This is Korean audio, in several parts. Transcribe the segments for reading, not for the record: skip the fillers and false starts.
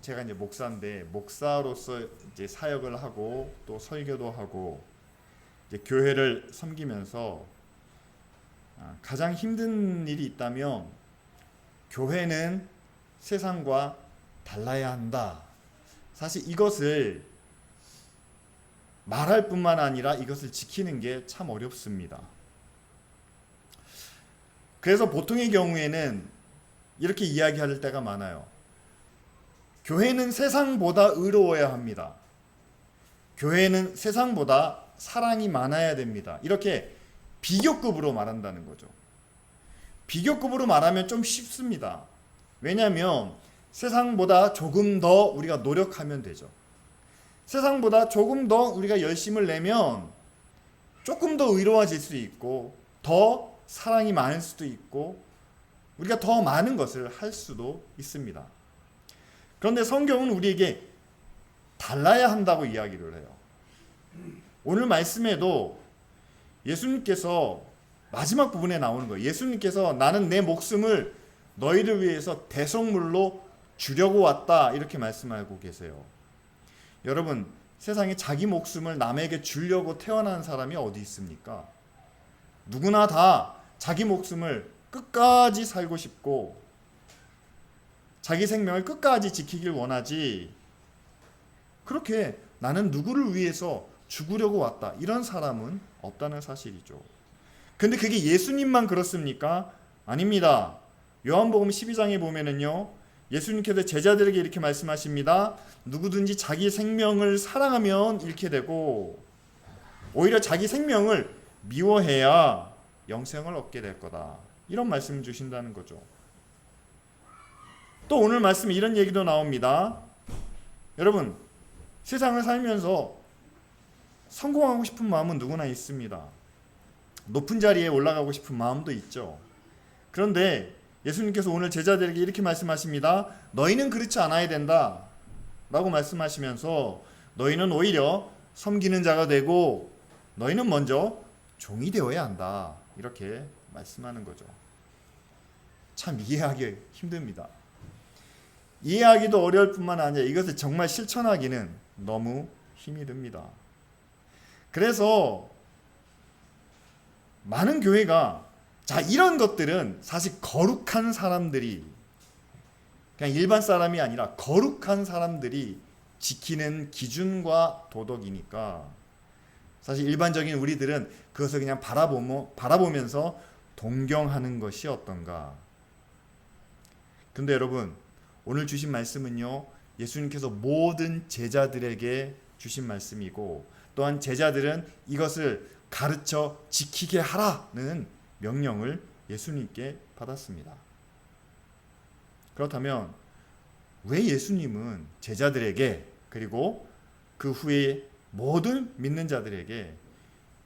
제가 이제 목사인데 목사로서 이제 사역을 하고 또 설교도 하고 이제 교회를 섬기면서 가장 힘든 일이 있다면 교회는 세상과 달라야 한다. 사실 이것을 말할 뿐만 아니라 이것을 지키는 게 참 어렵습니다. 그래서 보통의 경우에는 이렇게 이야기할 때가 많아요. 교회는 세상보다 의로워야 합니다. 교회는 세상보다 사랑이 많아야 됩니다. 이렇게 비교급으로 말한다는 거죠. 비교급으로 말하면 좀 쉽습니다. 왜냐하면 세상보다 조금 더 우리가 노력하면 되죠. 세상보다 조금 더 우리가 열심을 내면 조금 더 의로워질 수 있고 더 사랑이 많을 수도 있고 우리가 더 많은 것을 할 수도 있습니다. 그런데 성경은 우리에게 달라야 한다고 이야기를 해요. 오늘 말씀에도 예수님께서 마지막 부분에 나오는 거예요. 예수님께서 나는 내 목숨을 너희를 위해서 대속물로 주려고 왔다 이렇게 말씀하고 계세요. 여러분, 세상에 자기 목숨을 남에게 주려고 태어난 사람이 어디 있습니까? 누구나 다 자기 목숨을 끝까지 살고 싶고 자기 생명을 끝까지 지키길 원하지, 그렇게 나는 누구를 위해서 죽으려고 왔다 이런 사람은 없다는 사실이죠. 근데 그게 예수님만 그렇습니까? 아닙니다. 요한복음 12장에 보면은요, 예수님께서 제자들에게 이렇게 말씀하십니다. 누구든지 자기 생명을 사랑하면 잃게 되고 오히려 자기 생명을 미워해야 영생을 얻게 될 거다. 이런 말씀을 주신다는 거죠. 또 오늘 말씀에 이런 얘기도 나옵니다. 여러분, 세상을 살면서 성공하고 싶은 마음은 누구나 있습니다. 높은 자리에 올라가고 싶은 마음도 있죠. 그런데 예수님께서 오늘 제자들에게 이렇게 말씀하십니다. 너희는 그렇지 않아야 된다 라고 말씀하시면서 너희는 오히려 섬기는 자가 되고 너희는 먼저 종이 되어야 한다 이렇게 말씀하는 거죠. 참 이해하기 힘듭니다. 이해하기도 어려울 뿐만 아니라 이것을 정말 실천하기는 너무 힘이 듭니다. 그래서 많은 교회가 이런 것들은 사실 거룩한 사람들이, 그냥 일반 사람이 아니라 거룩한 사람들이 지키는 기준과 도덕이니까 사실 일반적인 우리들은 그것을 그냥 바라보면서 동경하는 것이 어떤가. 근데 여러분, 오늘 주신 말씀은요, 예수님께서 모든 제자들에게 주신 말씀이고 또한 제자들은 이것을 가르쳐 지키게 하라는 명령을 예수님께 받았습니다. 그렇다면 왜 예수님은 제자들에게 그리고 그 후에 모든 믿는 자들에게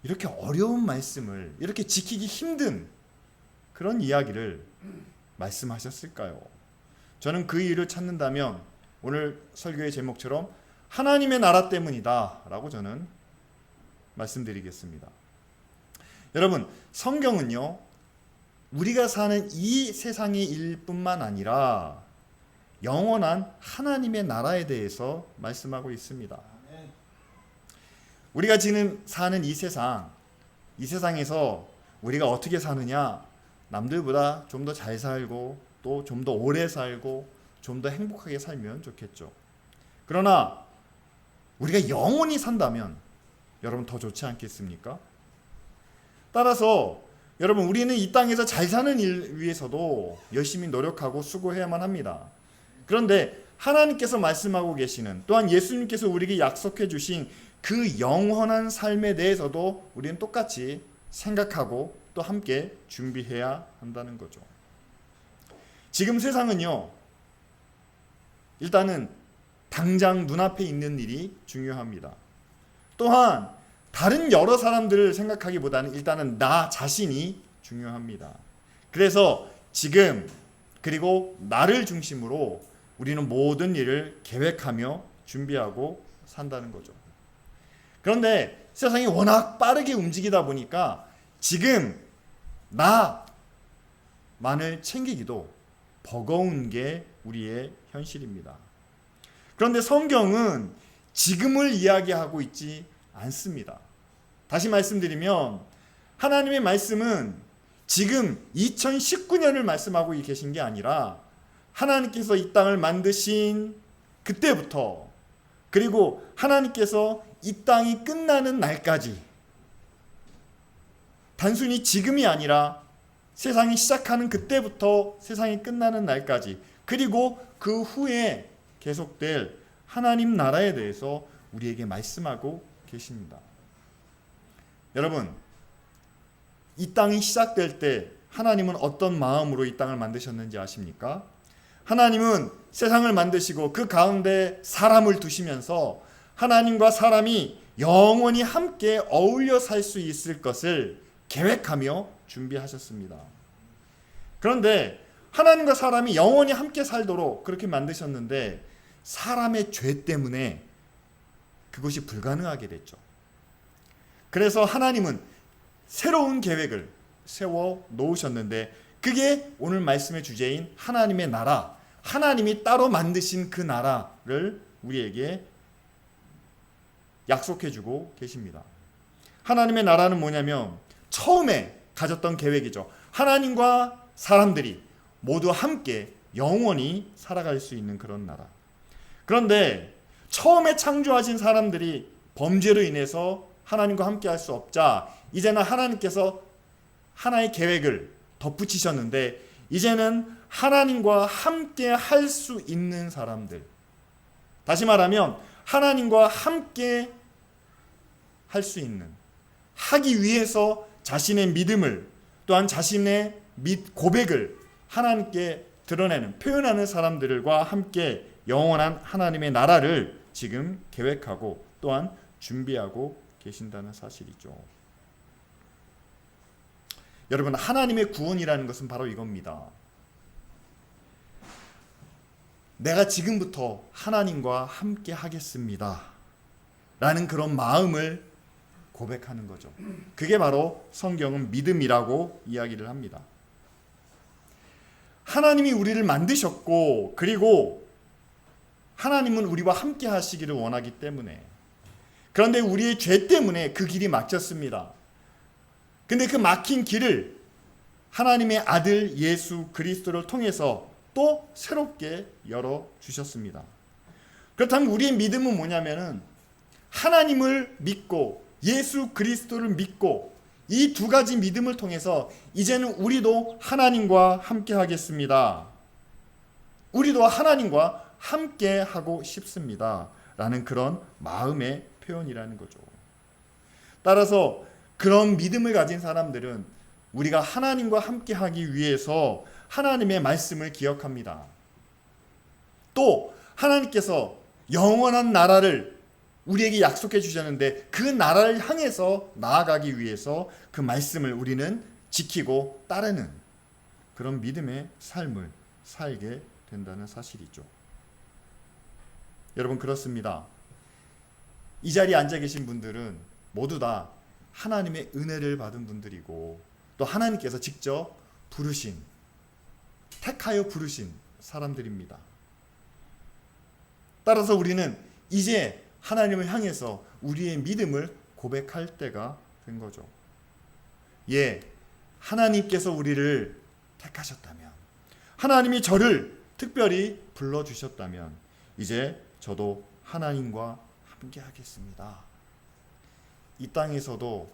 이렇게 어려운 말씀을, 이렇게 지키기 힘든 그런 이야기를 말씀하셨을까요? 저는 그 이유를 찾는다면 오늘 설교의 제목처럼 하나님의 나라 때문이다 라고 저는 말씀드리겠습니다. 여러분, 성경은요, 우리가 사는 이 세상의 일뿐만 아니라 영원한 하나님의 나라에 대해서 말씀하고 있습니다. 우리가 지금 사는 이 세상에서 우리가 어떻게 사느냐, 남들보다 좀 더 잘 살고 또 좀 더 오래 살고 좀 더 행복하게 살면 좋겠죠. 그러나 우리가 영원히 산다면 여러분 더 좋지 않겠습니까? 따라서 여러분, 우리는 이 땅에서 잘 사는 일 위해서도 열심히 노력하고 수고해야만 합니다. 그런데 하나님께서 말씀하고 계시는, 또한 예수님께서 우리에게 약속해 주신 그 영원한 삶에 대해서도 우리는 똑같이 생각하고 또 함께 준비해야 한다는 거죠. 지금 세상은요, 일단은 당장 눈앞에 있는 일이 중요합니다. 또한 다른 여러 사람들을 생각하기보다는 일단은 나 자신이 중요합니다. 그래서 지금 그리고 나를 중심으로 우리는 모든 일을 계획하며 준비하고 산다는 거죠. 그런데 세상이 워낙 빠르게 움직이다 보니까 지금 나만을 챙기기도 버거운 게 우리의 현실입니다. 그런데 성경은 지금을 이야기하고 있지 않습니다. 다시 말씀드리면 하나님의 말씀은 지금 2019년을 말씀하고 계신 게 아니라 하나님께서 이 땅을 만드신 그때부터, 그리고 하나님께서 이 땅이 끝나는 날까지, 단순히 지금이 아니라 세상이 시작하는 그때부터 세상이 끝나는 날까지, 그리고 그 후에 계속될 하나님 나라에 대해서 우리에게 말씀하고 계십니다. 여러분, 이 땅이 시작될 때 하나님은 어떤 마음으로 이 땅을 만드셨는지 아십니까? 하나님은 세상을 만드시고 그 가운데 사람을 두시면서 하나님과 사람이 영원히 함께 어울려 살 수 있을 것을 계획하며 준비하셨습니다. 그런데 하나님과 사람이 영원히 함께 살도록 그렇게 만드셨는데 사람의 죄 때문에 그것이 불가능하게 됐죠. 그래서 하나님은 새로운 계획을 세워 놓으셨는데 그게 오늘 말씀의 주제인 하나님의 나라, 하나님이 따로 만드신 그 나라를 우리에게 약속해 주고 계십니다. 하나님의 나라는 뭐냐면 처음에 가졌던 계획이죠. 하나님과 사람들이 모두 함께 영원히 살아갈 수 있는 그런 나라. 그런데 처음에 창조하신 사람들이 범죄로 인해서 하나님과 함께 할 수 없자 이제는 하나님께서 하나의 계획을 덧붙이셨는데 이제는 하나님과 함께 할 수 있는 사람들, 다시 말하면 하나님과 함께 할 수 있는, 하기 위해서 자신의 믿음을 또한 자신의 고백을 하나님께 드러내는, 표현하는 사람들과 함께 영원한 하나님의 나라를 지금 계획하고 또한 준비하고 계신다는 사실이죠. 여러분, 하나님의 구원이라는 것은 바로 이겁니다. 내가 지금부터 하나님과 함께 하겠습니다 라는 그런 마음을 고백하는 거죠. 그게 바로 성경은 믿음이라고 이야기를 합니다. 하나님이 우리를 만드셨고 그리고 하나님은 우리와 함께 하시기를 원하기 때문에, 그런데 우리의 죄 때문에 그 길이 막혔습니다. 근데 그 막힌 길을 하나님의 아들 예수 그리스도를 통해서 또 새롭게 열어주셨습니다. 그렇다면 우리의 믿음은 뭐냐면은 하나님을 믿고 예수 그리스도를 믿고 이 두 가지 믿음을 통해서 이제는 우리도 하나님과 함께 하겠습니다. 우리도 하나님과 함께 하고 싶습니다 라는 그런 마음의 표현이라는 거죠. 따라서 그런 믿음을 가진 사람들은 우리가 하나님과 함께 하기 위해서 하나님의 말씀을 기억합니다. 또 하나님께서 영원한 나라를 우리에게 약속해 주셨는데 그 나라를 향해서 나아가기 위해서 그 말씀을 우리는 지키고 따르는 그런 믿음의 삶을 살게 된다는 사실이죠. 여러분, 그렇습니다. 이 자리에 앉아 계신 분들은 모두 다 하나님의 은혜를 받은 분들이고 또 하나님께서 직접 부르신, 택하여 부르신 사람들입니다. 따라서 우리는 이제 하나님을 향해서 우리의 믿음을 고백할 때가 된 거죠. 예, 하나님께서 우리를 택하셨다면, 하나님이 저를 특별히 불러주셨다면 이제 저도 하나님과 함께 하겠습니다. 이 땅에서도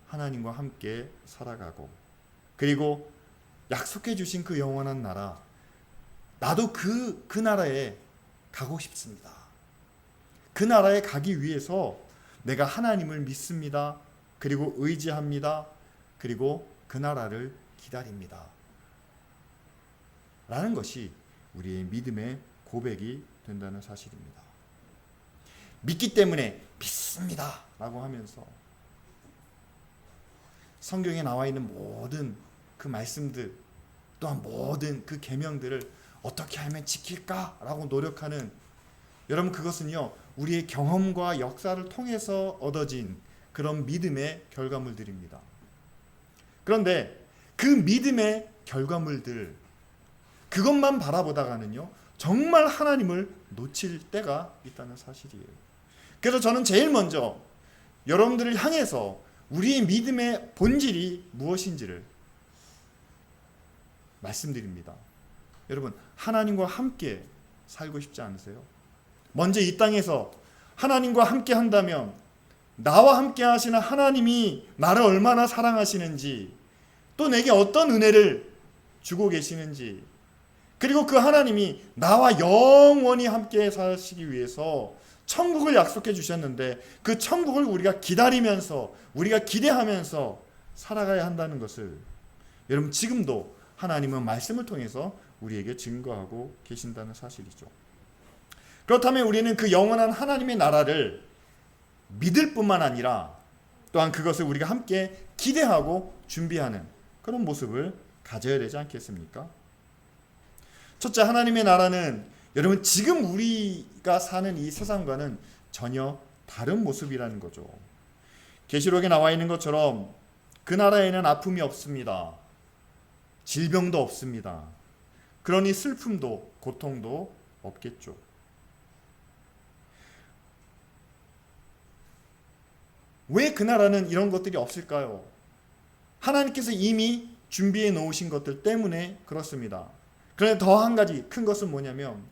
하나님과 함께 살아가고 그리고 약속해 주신 그 영원한 나라, 나도 그 나라에 가고 싶습니다. 그 나라에 가기 위해서 내가 하나님을 믿습니다. 그리고 의지합니다. 그리고 그 나라를 기다립니다. 라는 것이 우리의 믿음의 고백이 된다는 사실입니다. 믿기 때문에 믿습니다 라고 하면서 성경에 나와 있는 모든 그 말씀들 또한 모든 그 계명들을 어떻게 하면 지킬까라고 노력하는, 여러분, 그것은요 우리의 경험과 역사를 통해서 얻어진 그런 믿음의 결과물들입니다. 그런데 그 믿음의 결과물들, 그것만 바라보다가는요, 정말 하나님을 놓칠 때가 있다는 사실이에요. 그래서 저는 제일 먼저 여러분들을 향해서 우리의 믿음의 본질이 무엇인지를 말씀드립니다. 여러분, 하나님과 함께 살고 싶지 않으세요? 먼저 이 땅에서 하나님과 함께 한다면 나와 함께 하시는 하나님이 나를 얼마나 사랑하시는지, 또 내게 어떤 은혜를 주고 계시는지, 그리고 그 하나님이 나와 영원히 함께 사시기 위해서 천국을 약속해 주셨는데 그 천국을 우리가 기다리면서, 우리가 기대하면서 살아가야 한다는 것을 여러분 지금도 하나님은 말씀을 통해서 우리에게 증거하고 계신다는 사실이죠. 그렇다면 우리는 그 영원한 하나님의 나라를 믿을 뿐만 아니라 또한 그것을 우리가 함께 기대하고 준비하는 그런 모습을 가져야 되지 않겠습니까? 첫째, 하나님의 나라는 여러분 지금 우리가 사는 이 세상과는 전혀 다른 모습이라는 거죠. 계시록에 나와 있는 것처럼 그 나라에는 아픔이 없습니다. 질병도 없습니다. 그러니 슬픔도 고통도 없겠죠. 왜 그 나라는 이런 것들이 없을까요? 하나님께서 이미 준비해 놓으신 것들 때문에 그렇습니다. 그런데 더 한 가지 큰 것은 뭐냐면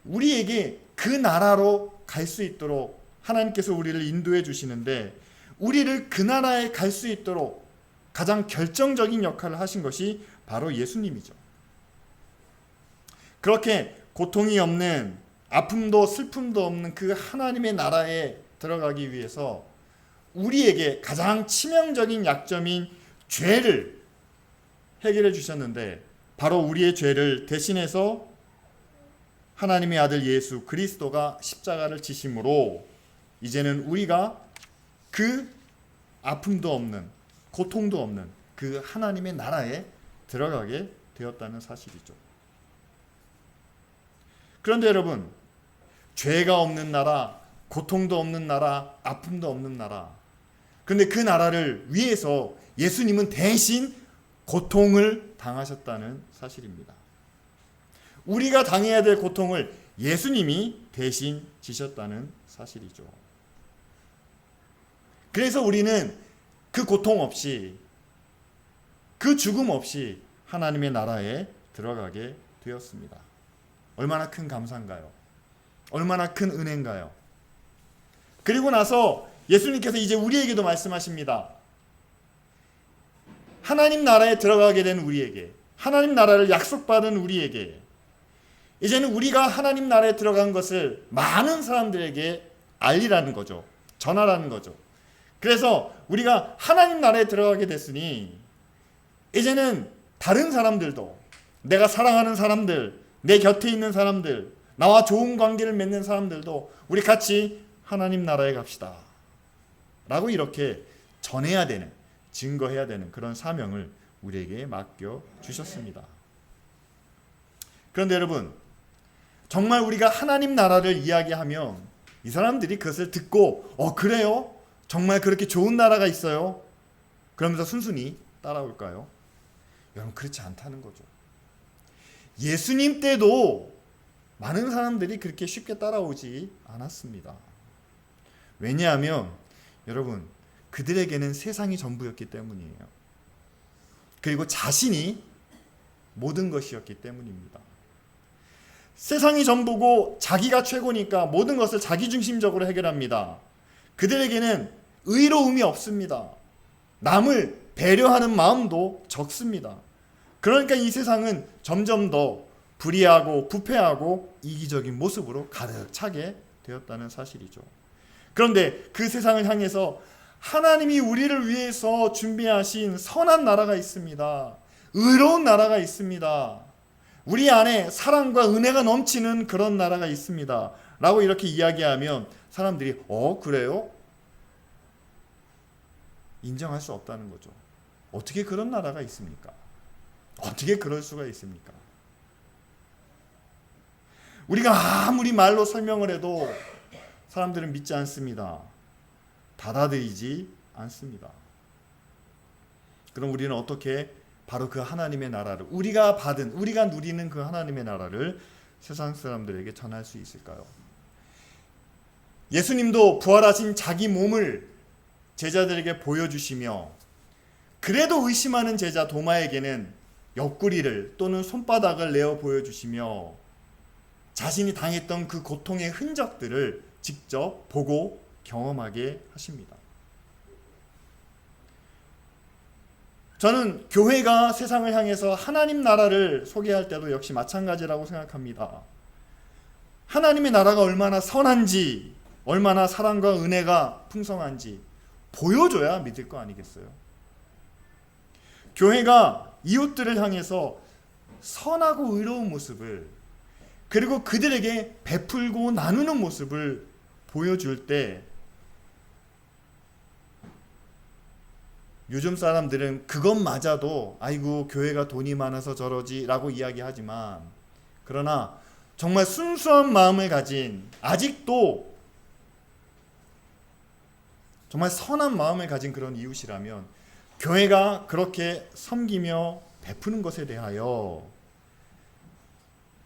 우리에게 그 나라로 갈 수 있도록 하나님께서 우리를 인도해 주시는데, 우리를 그 나라에 갈 수 있도록 가장 결정적인 역할을 하신 것이 바로 예수님이죠. 그렇게 고통이 없는, 아픔도 슬픔도 없는 그 하나님의 나라에 들어가기 위해서 우리에게 가장 치명적인 약점인 죄를 해결해 주셨는데, 바로 우리의 죄를 대신해서 하나님의 아들 예수 그리스도가 십자가를 지심으로 이제는 우리가 그 아픔도 없는, 고통도 없는 그 하나님의 나라에 들어가게 되었다는 사실이죠. 그런데 여러분, 죄가 없는 나라, 고통도 없는 나라, 아픔도 없는 나라, 그런데 그 나라를 위해서 예수님은 대신 고통을 당하셨다는 사실입니다. 우리가 당해야 될 고통을 예수님이 대신 지셨다는 사실이죠. 그래서 우리는 그 고통 없이, 그 죽음 없이 하나님의 나라에 들어가게 되었습니다. 얼마나 큰 감사인가요? 얼마나 큰 은혜인가요? 그리고 나서 예수님께서 이제 우리에게도 말씀하십니다. 하나님 나라에 들어가게 된 우리에게, 하나님 나라를 약속받은 우리에게 이제는 우리가 하나님 나라에 들어간 것을 많은 사람들에게 알리라는 거죠. 전하라는 거죠. 그래서 우리가 하나님 나라에 들어가게 됐으니 이제는 다른 사람들도, 내가 사랑하는 사람들, 내 곁에 있는 사람들, 나와 좋은 관계를 맺는 사람들도 우리 같이 하나님 나라에 갑시다 라고 이렇게 전해야 되는, 증거해야 되는 그런 사명을 우리에게 맡겨 주셨습니다. 그런데 여러분, 정말 우리가 하나님 나라를 이야기하면 이 사람들이 그것을 듣고 그래요? 정말 그렇게 좋은 나라가 있어요? 그러면서 순순히 따라올까요? 여러분, 그렇지 않다는 거죠. 예수님 때도 많은 사람들이 그렇게 쉽게 따라오지 않았습니다. 왜냐하면 여러분, 그들에게는 세상이 전부였기 때문이에요. 그리고 자신이 모든 것이었기 때문입니다. 세상이 전부고 자기가 최고니까 모든 것을 자기중심적으로 해결합니다. 그들에게는 의로움이 없습니다. 남을 배려하는 마음도 적습니다. 그러니까 이 세상은 점점 더 불의하고 부패하고 이기적인 모습으로 가득 차게 되었다는 사실이죠. 그런데 그 세상을 향해서 하나님이 우리를 위해서 준비하신 선한 나라가 있습니다. 의로운 나라가 있습니다. 우리 안에 사랑과 은혜가 넘치는 그런 나라가 있습니다 라고 이렇게 이야기하면 사람들이 그래요? 인정할 수 없다는 거죠. 어떻게 그런 나라가 있습니까? 어떻게 그럴 수가 있습니까? 우리가 아무리 말로 설명을 해도 사람들은 믿지 않습니다. 받아들이지 않습니다. 그럼 우리는 어떻게 바로 그 하나님의 나라를, 우리가 누리는 그 하나님의 나라를 세상 사람들에게 전할 수 있을까요? 예수님도 부활하신 자기 몸을 제자들에게 보여주시며, 그래도 의심하는 제자 도마에게는 옆구리를 또는 손바닥을 내어 보여주시며 자신이 당했던 그 고통의 흔적들을 직접 보고 경험하게 하십니다. 저는 교회가 세상을 향해서 하나님 나라를 소개할 때도 역시 마찬가지라고 생각합니다. 하나님의 나라가 얼마나 선한지, 얼마나 사랑과 은혜가 풍성한지 보여줘야 믿을 거 아니겠어요? 교회가 이웃들을 향해서 선하고 의로운 모습을, 그리고 그들에게 베풀고 나누는 모습을 보여줄 때, 요즘 사람들은 그것마저도 아이고 교회가 돈이 많아서 저러지 라고 이야기하지만, 그러나 정말 순수한 마음을 가진, 아직도 정말 선한 마음을 가진 그런 이웃이라면 교회가 그렇게 섬기며 베푸는 것에 대하여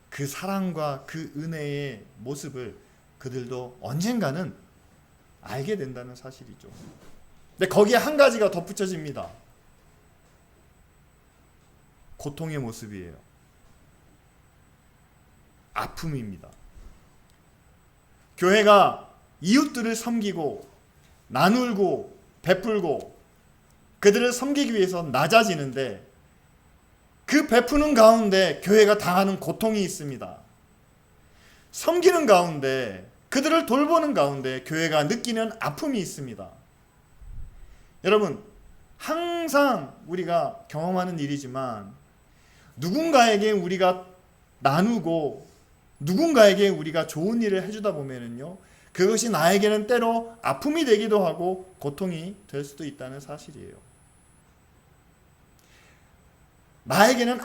그 사랑과 그 은혜의 모습을 그들도 언젠가는 알게 된다는 사실이죠. 근데 거기에 한 가지가 덧붙여집니다. 고통의 모습이에요. 아픔입니다. 교회가 이웃들을 섬기고 나누고 베풀고 그들을 섬기기 위해서 낮아지는데, 그 베푸는 가운데 교회가 당하는 고통이 있습니다. 섬기는 가운데, 그들을 돌보는 가운데 교회가 느끼는 아픔이 있습니다. 여러분, 항상 우리가 경험하는 일이지만 누군가에게 우리가 나누고 누군가에게 우리가 좋은 일을 해주다 보면은요, 그것이 나에게는 때로 아픔이 되기도 하고 고통이 될 수도 있다는 사실이에요. 나에게는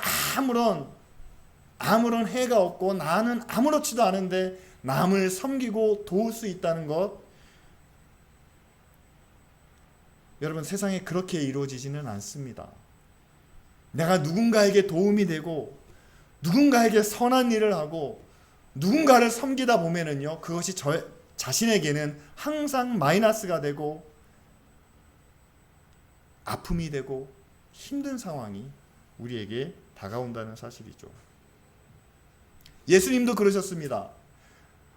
아무런 해가 없고 나는 아무렇지도 않은데 남을 섬기고 도울 수 있다는 것, 여러분, 세상에 그렇게 이루어지지는 않습니다. 내가 누군가에게 도움이 되고 누군가에게 선한 일을 하고 누군가를 섬기다 보면은요, 그것이 저 자신에게는 항상 마이너스가 되고 아픔이 되고 힘든 상황이 우리에게 다가온다는 사실이죠. 예수님도 그러셨습니다.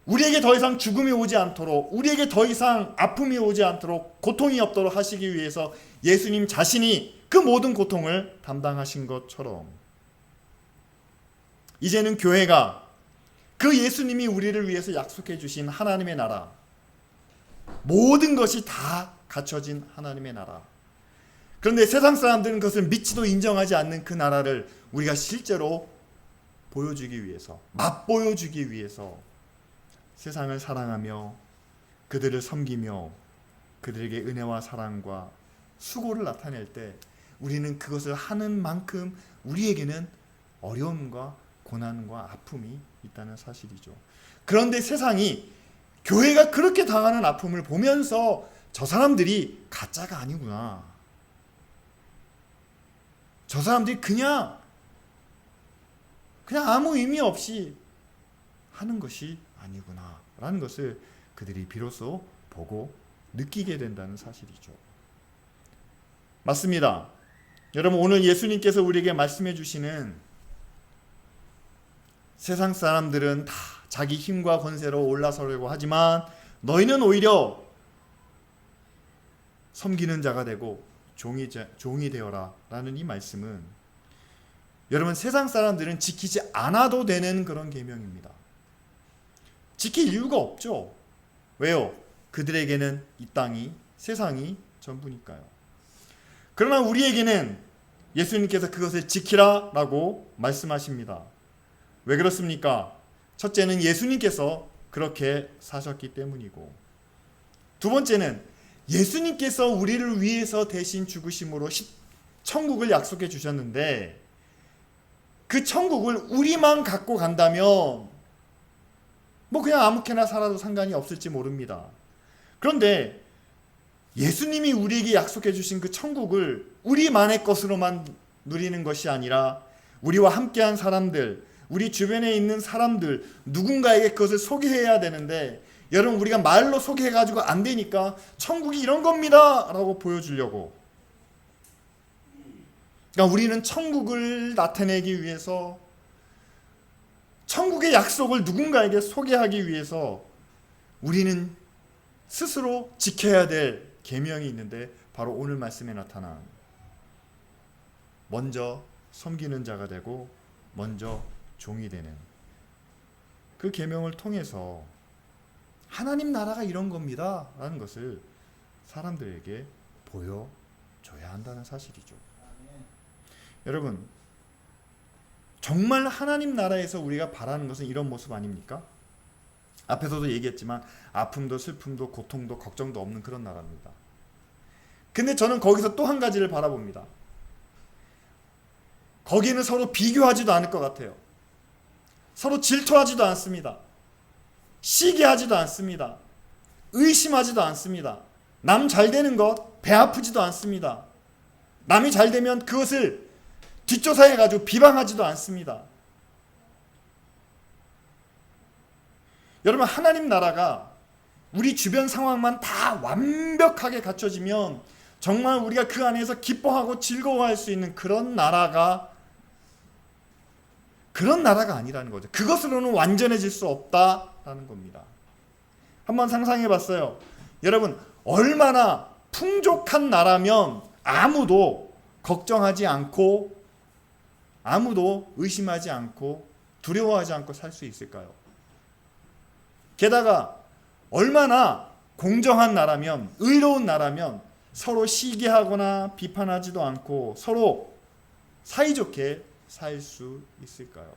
우리에게 더 이상 죽음이 오지 않도록, 우리에게 더 이상 아픔이 오지 않도록, 고통이 없도록 하시기 위해서 예수님 자신이 그 모든 고통을 담당하신 것처럼, 이제는 교회가 그 예수님이 우리를 위해서 약속해 주신 하나님의 나라, 모든 것이 다 갖춰진 하나님의 나라, 그런데 세상 사람들은 그것을 믿지도 인정하지 않는 그 나라를 우리가 실제로 보여주기 위해서, 맛보여주기 위해서 세상을 사랑하며 그들을 섬기며 그들에게 은혜와 사랑과 수고를 나타낼 때, 우리는 그것을 하는 만큼 우리에게는 어려움과 고난과 아픔이 있다는 사실이죠. 그런데 세상이 교회가 그렇게 당하는 아픔을 보면서 저 사람들이 가짜가 아니구나, 저 사람들이 그냥 아무 의미 없이 하는 것이 아니구나 라는 것을 그들이 비로소 보고 느끼게 된다는 사실이죠. 맞습니다. 여러분, 오늘 예수님께서 우리에게 말씀해 주시는, 세상 사람들은 다 자기 힘과 권세로 올라서려고 하지만 너희는 오히려 섬기는 자가 되고 종이 되어라 라는 이 말씀은, 여러분, 세상 사람들은 지키지 않아도 되는 그런 계명입니다. 지킬 이유가 없죠. 왜요? 그들에게는 이 땅이, 세상이 전부니까요. 그러나 우리에게는 예수님께서 그것을 지키라 라고 말씀하십니다. 왜 그렇습니까? 첫째는 예수님께서 그렇게 사셨기 때문이고, 두 번째는 예수님께서 우리를 위해서 대신 죽으심으로 천국을 약속해 주셨는데, 그 천국을 우리만 갖고 간다면 뭐 그냥 아무렇게나 살아도 상관이 없을지 모릅니다. 그런데 예수님이 우리에게 약속해 주신 그 천국을 우리만의 것으로만 누리는 것이 아니라 우리와 함께한 사람들, 우리 주변에 있는 사람들, 누군가에게 그것을 소개해야 되는데, 여러분, 우리가 말로 소개해가지고 안 되니까 천국이 이런 겁니다 라고 보여주려고, 그러니까 우리는 천국을 나타내기 위해서, 천국의 약속을 누군가에게 소개하기 위해서 우리는 스스로 지켜야 될 계명이 있는데, 바로 오늘 말씀에 나타난 먼저 섬기는 자가 되고 먼저 종이 되는 그 계명을 통해서 하나님 나라가 이런 겁니다 라는 것을 사람들에게 보여줘야 한다는 사실이죠. 여러분, 정말 하나님 나라에서 우리가 바라는 것은 이런 모습 아닙니까? 앞에서도 얘기했지만 아픔도 슬픔도 고통도 걱정도 없는 그런 나라입니다. 근데 저는 거기서 또 한 가지를 바라봅니다. 거기는 서로 비교하지도 않을 것 같아요. 서로 질투하지도 않습니다. 시기하지도 않습니다. 의심하지도 않습니다. 남 잘 되는 것 배 아프지도 않습니다. 남이 잘 되면 그것을 뒷조사해가지고 비방하지도 않습니다. 여러분, 하나님 나라가 우리 주변 상황만 다 완벽하게 갖춰지면 정말 우리가 그 안에서 기뻐하고 즐거워할 수 있는 그런 나라가 아니라는 거죠. 그것으로는 완전해질 수 없다라는 겁니다. 한번 상상해 봤어요. 여러분, 얼마나 풍족한 나라면 아무도 걱정하지 않고, 아무도 의심하지 않고, 두려워하지 않고 살 수 있을까요? 게다가 얼마나 공정한 나라면, 의로운 나라면 서로 시기하거나 비판하지도 않고 서로 사이좋게 살 수 있을까요?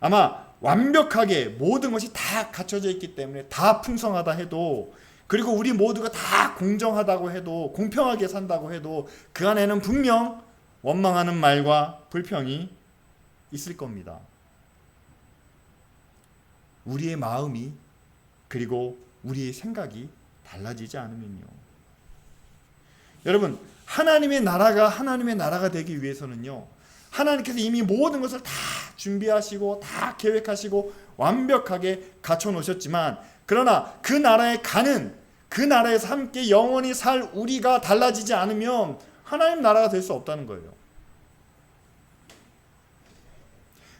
아마 완벽하게 모든 것이 다 갖춰져 있기 때문에 다 풍성하다 해도, 그리고 우리 모두가 다 공정하다고 해도, 공평하게 산다고 해도 그 안에는 분명 원망하는 말과 불평이 있을 겁니다. 우리의 마음이, 그리고 우리의 생각이 달라지지 않으면요. 여러분, 하나님의 나라가 되기 위해서는요, 하나님께서 이미 모든 것을 다 준비하시고 다 계획하시고 완벽하게 갖춰 놓으셨지만, 그러나 그 나라에 가는, 그 나라에서 함께 영원히 살 우리가 달라지지 않으면 하나님 나라가 될 수 없다는 거예요.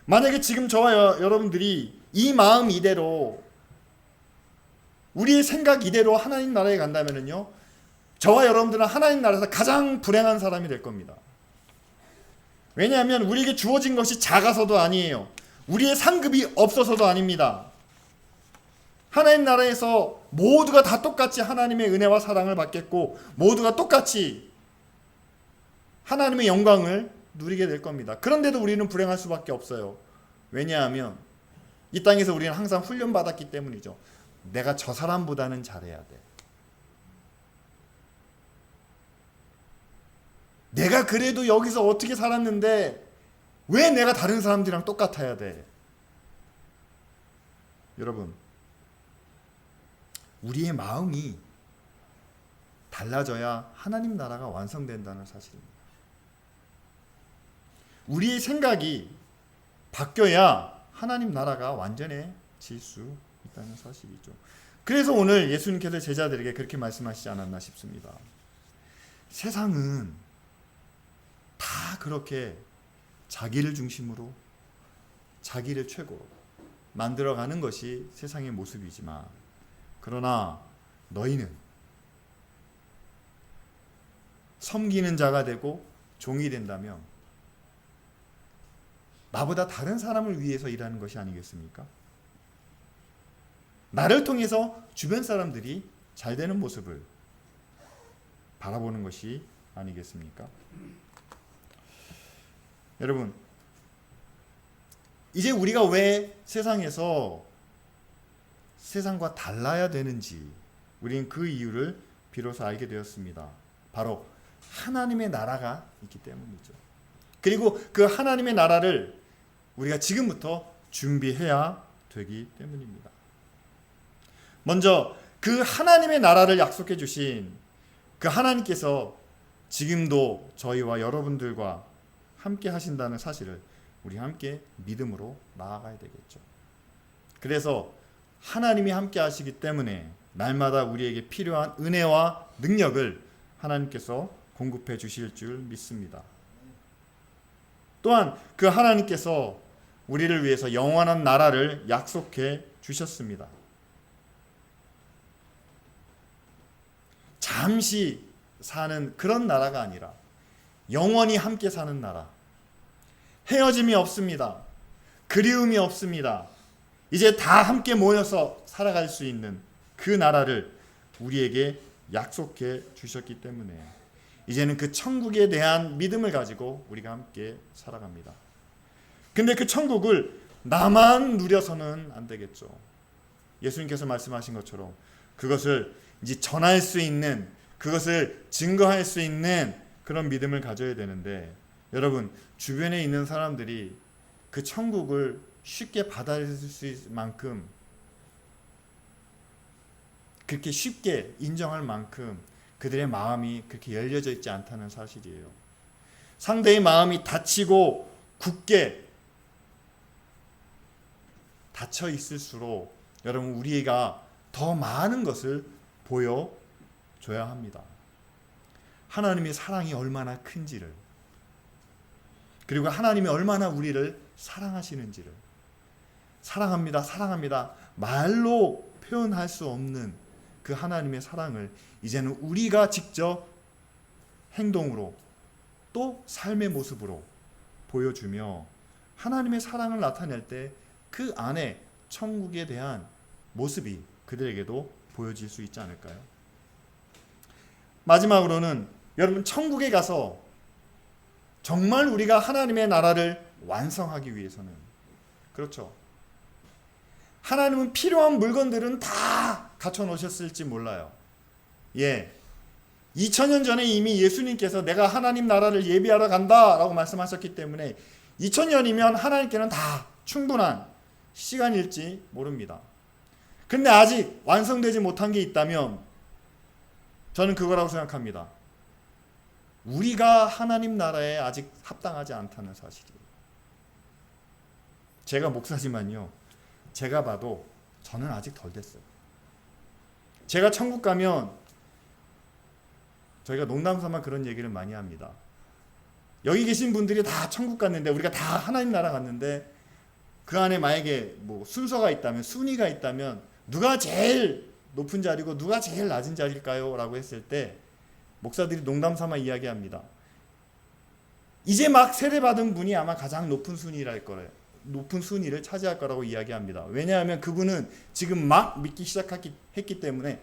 만약에 지금 저와 여러분들이 이 마음 이대로, 우리의 생각 이대로 하나님 나라에 간다면요, 저와 여러분들은 하나님 나라에서 가장 불행한 사람이 될 겁니다. 왜냐하면 우리에게 주어진 것이 작아서도 아니에요. 우리의 상급이 없어서도 아닙니다. 하나님 나라에서 모두가 다 똑같이 하나님의 은혜와 사랑을 받겠고, 모두가 똑같이 하나님의 영광을 누리게 될 겁니다. 그런데도 우리는 불행할 수밖에 없어요. 왜냐하면 이 땅에서 우리는 항상 훈련받았기 때문이죠. 내가 저 사람보다는 잘해야 돼. 내가 그래도 여기서 어떻게 살았는데 왜 내가 다른 사람들이랑 똑같아야 돼? 여러분, 우리의 마음이 달라져야 하나님 나라가 완성된다는 사실입니다. 우리의 생각이 바뀌어야 하나님 나라가 완전해질 수 있다는 사실이죠. 그래서 오늘 예수님께서 제자들에게 그렇게 말씀하시지 않았나 싶습니다. 세상은 다 그렇게 자기를 중심으로, 자기를 최고로 만들어가는 것이 세상의 모습이지만, 그러나 너희는 섬기는 자가 되고 종이 된다면 나보다 다른 사람을 위해서 일하는 것이 아니겠습니까? 나를 통해서 주변 사람들이 잘 되는 모습을 바라보는 것이 아니겠습니까? 여러분, 이제 우리가 왜 세상에서 세상과 달라야 되는지 우리는 그 이유를 비로소 알게 되었습니다. 바로 하나님의 나라가 있기 때문이죠. 그리고 그 하나님의 나라를 우리가 지금부터 준비해야 되기 때문입니다. 먼저 그 하나님의 나라를 약속해 주신 그 하나님께서 지금도 저희와 여러분들과 함께 하신다는 사실을 우리 함께 믿음으로 나아가야 되겠죠. 그래서 하나님이 함께 하시기 때문에 날마다 우리에게 필요한 은혜와 능력을 하나님께서 공급해 주실 줄 믿습니다. 또한 그 하나님께서 우리를 위해서 영원한 나라를 약속해 주셨습니다. 잠시 사는 그런 나라가 아니라 영원히 함께 사는 나라. 헤어짐이 없습니다. 그리움이 없습니다. 이제 다 함께 모여서 살아갈 수 있는 그 나라를 우리에게 약속해 주셨기 때문에 이제는 그 천국에 대한 믿음을 가지고 우리가 함께 살아갑니다. 근데 그 천국을 나만 누려서는 안 되겠죠. 예수님께서 말씀하신 것처럼 그것을 이제 전할 수 있는, 그것을 증거할 수 있는 그런 믿음을 가져야 되는데, 여러분 주변에 있는 사람들이 그 천국을 쉽게 받아들일 수 있을 만큼, 그렇게 쉽게 인정할 만큼 그들의 마음이 그렇게 열려져 있지 않다는 사실이에요. 상대의 마음이 닫히고 굳게 닫혀 있을수록 여러분 우리가 더 많은 것을 보여줘야 합니다. 하나님의 사랑이 얼마나 큰지를, 그리고 하나님이 얼마나 우리를 사랑하시는지를, 사랑합니다, 사랑합니다 말로 표현할 수 없는 그 하나님의 사랑을 이제는 우리가 직접 행동으로 또 삶의 모습으로 보여주며 하나님의 사랑을 나타낼 때 그 안에 천국에 대한 모습이 그들에게도 보여질 수 있지 않을까요? 마지막으로는 여러분, 천국에 가서 정말 우리가 하나님의 나라를 완성하기 위해서는, 그렇죠, 하나님은 필요한 물건들은 다 갖춰 놓으셨을지 몰라요. 2000년 전에 이미 예수님께서 내가 하나님 나라를 예비하러 간다 라고 말씀하셨기 때문에 2000년이면 하나님께는 다 충분한 시간일지 모릅니다. 근데 아직 완성되지 못한 게 있다면 저는 그거라고 생각합니다. 우리가 하나님 나라에 아직 합당하지 않다는 사실이에요. 제가 목사지만요, 제가 봐도 저는 아직 덜 됐어요. 제가 천국 가면, 저희가 농담삼아 그런 얘기를 많이 합니다. 여기 계신 분들이 다 천국 갔는데, 우리가 다 하나님 나라 갔는데 그 안에 만약에 뭐 순서가 있다면, 순위가 있다면 누가 제일 높은 자리고 누가 제일 낮은 자리일까요? 라고 했을 때 목사들이 농담삼아 이야기합니다. 이제 막 세례받은 분이 아마 가장 높은 순위랄 거래요. 높은 순위를 차지할 거라고 이야기합니다. 왜냐하면 그분은 지금 막 믿기 시작했기 때문에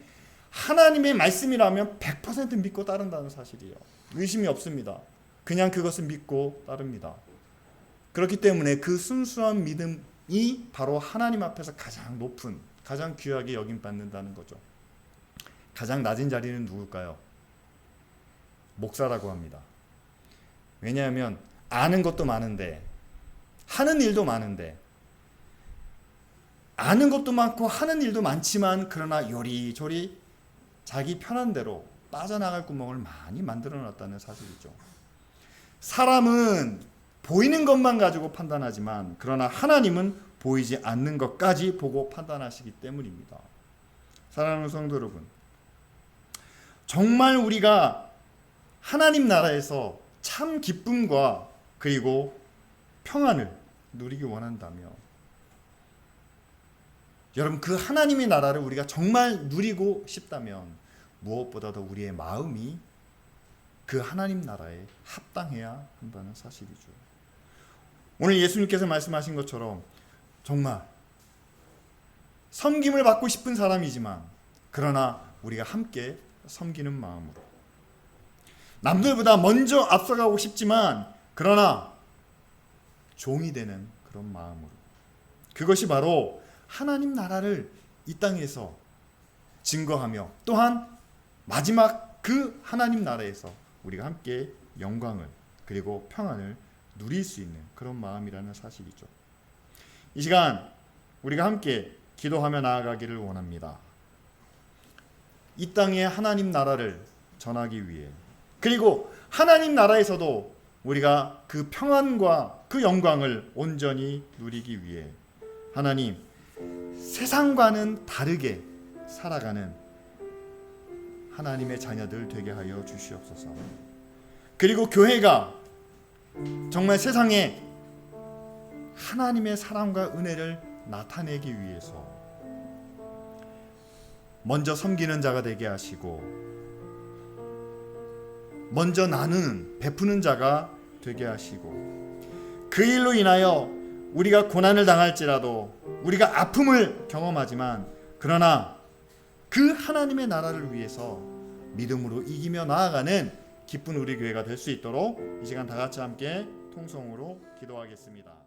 하나님의 말씀이라면 100% 믿고 따른다는 사실이에요. 의심이 없습니다. 그냥 그것을 믿고 따릅니다. 그렇기 때문에 그 순수한 믿음이 바로 하나님 앞에서 가장 높은, 가장 귀하게 여김받는다는 거죠. 가장 낮은 자리는 누굴까요? 목사라고 합니다. 왜냐하면 아는 것도 많은데, 하는 일도 많은데, 아는 것도 많고 하는 일도 많지만 그러나 요리조리 자기 편한 대로 빠져나갈 구멍을 많이 만들어 놨다는 사실이죠. 사람은 보이는 것만 가지고 판단하지만 그러나 하나님은 보이지 않는 것까지 보고 판단하시기 때문입니다. 사랑하는 성도 여러분, 정말 우리가 하나님 나라에서 참 기쁨과 그리고 평안을 누리기 원한다면, 여러분 그 하나님의 나라를 우리가 정말 누리고 싶다면 무엇보다도 우리의 마음이 그 하나님 나라에 합당해야 한다는 사실이죠. 오늘 예수님께서 말씀하신 것처럼 정말 섬김을 받고 싶은 사람이지만 그러나 우리가 함께 섬기는 마음으로, 남들보다 먼저 앞서가고 싶지만 그러나 종이 되는 그런 마음으로, 그것이 바로 하나님 나라를 이 땅에서 증거하며 또한 마지막 그 하나님 나라에서 우리가 함께 영광을 그리고 평안을 누릴 수 있는 그런 마음이라는 사실이죠. 이 시간 우리가 함께 기도하며 나아가기를 원합니다. 이 땅에 하나님 나라를 전하기 위해 그리고 하나님 나라에서도 우리가 그 평안과 그 영광을 온전히 누리기 위해 하나님 세상과는 다르게 살아가는 하나님의 자녀들 되게 하여 주시옵소서. 그리고 교회가 정말 세상에 하나님의 사랑과 은혜를 나타내기 위해서 먼저 섬기는 자가 되게 하시고 먼저 나누는 베푸는 자가 되게 하시고 그 일로 인하여 우리가 고난을 당할지라도 우리가 아픔을 경험하지만 그러나 그 하나님의 나라를 위해서 믿음으로 이기며 나아가는 기쁜 우리 교회가 될 수 있도록 이 시간 다 같이 함께 통성으로 기도하겠습니다.